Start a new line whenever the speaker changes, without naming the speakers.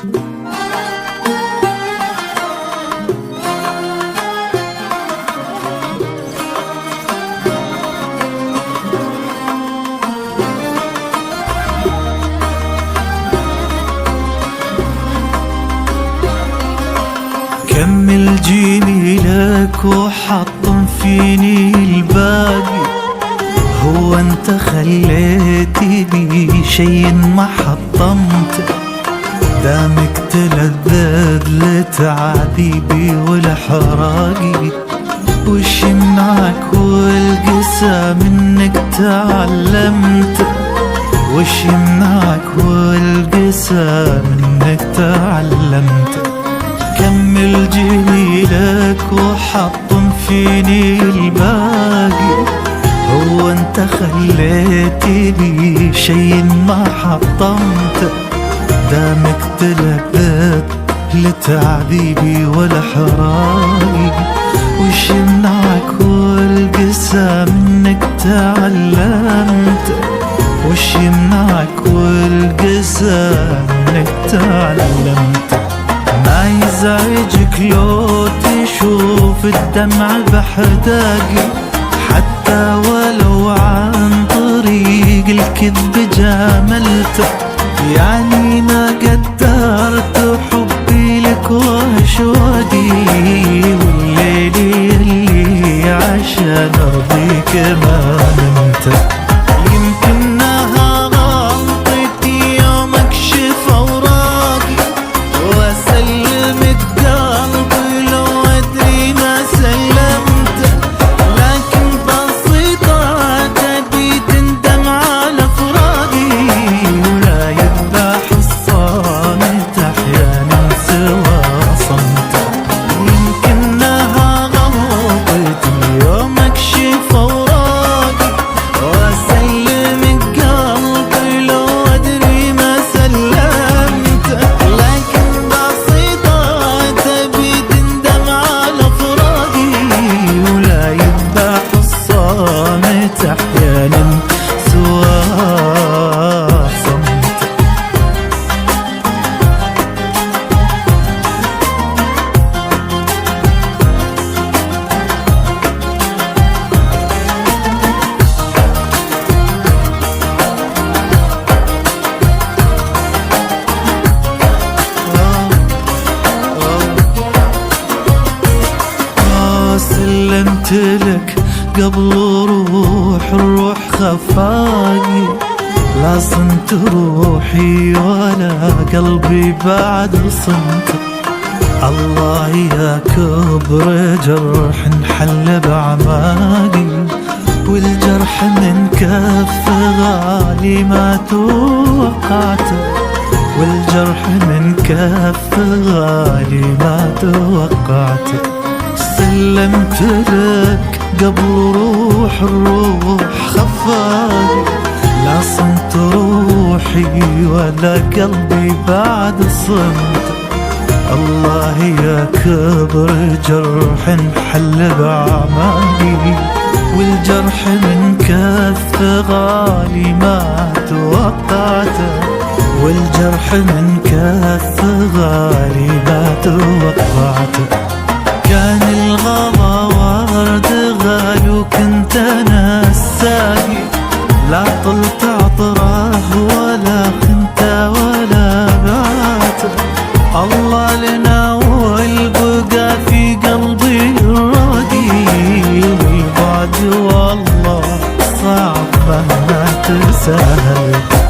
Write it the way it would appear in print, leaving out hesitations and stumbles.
كمل جيني لك وحطم فيني الباقي، هو انت خليتي لي شي ما حطمته، دامك تلذذ لتعذيبي والحراقي، وش يمنعك والقسى منك تعلمت، وش يمنعك والقسى منك تعلمت. كمل جميلك وحطم فيني الباقي، هو انت خليتي لي شي ما حطمته، دامك تلذذ لتعذيبي والحراقي، وش يمنعك والقسى منك تعلمت، وش يمنعك والقسى منك تعلمت. ما يزعجك لو تشوف الدمع بحداقي، حتى ولو عن طريق الكذب جاملته، يعني ما قدرت حبي لك واشواقي، والليل اللي عشان ارضيك ما نمت. يمكنها غلطتي يوم اكشف اوراقي واسلمك قلبي لو ادري ما سلمت، لكن بسيطة تبي تندم على فراقي، ولا يذبح الصامت احيانا سوى صمت. يمكنها غلطتي يوم اكشف اوراقي واسلمك قلبي لو ادري ما سلمت، لكن بسيطة تبي تندم على فراقي، ولا يذبح الصامت احيانا سوى صمت. سلمت لك قبل روح الروح خفاقي، لا صنت روحي ولا قلبي بعد صنت. الله يا كبر جرح انحل بعماقي، والجرح من كف غالي ما توقعته، والجرح من كف غالي ما توقعته. سلمت لك قبل روح الروح خفاقي، لا صنت روحي ولا قلبي بعد صنت. الله يا كبر جرح انحل بعماقي، والجرح من كث غالي ما توقعته، والجرح من كث غالي ما توقعته. كان الغلا ورد غالي وكنت انا الساقي، لا طلت عطره ولا خنت ولا بعته. الله لنا والبقى في قلبي الراقي، والبعد والله صعب مهما تسهل.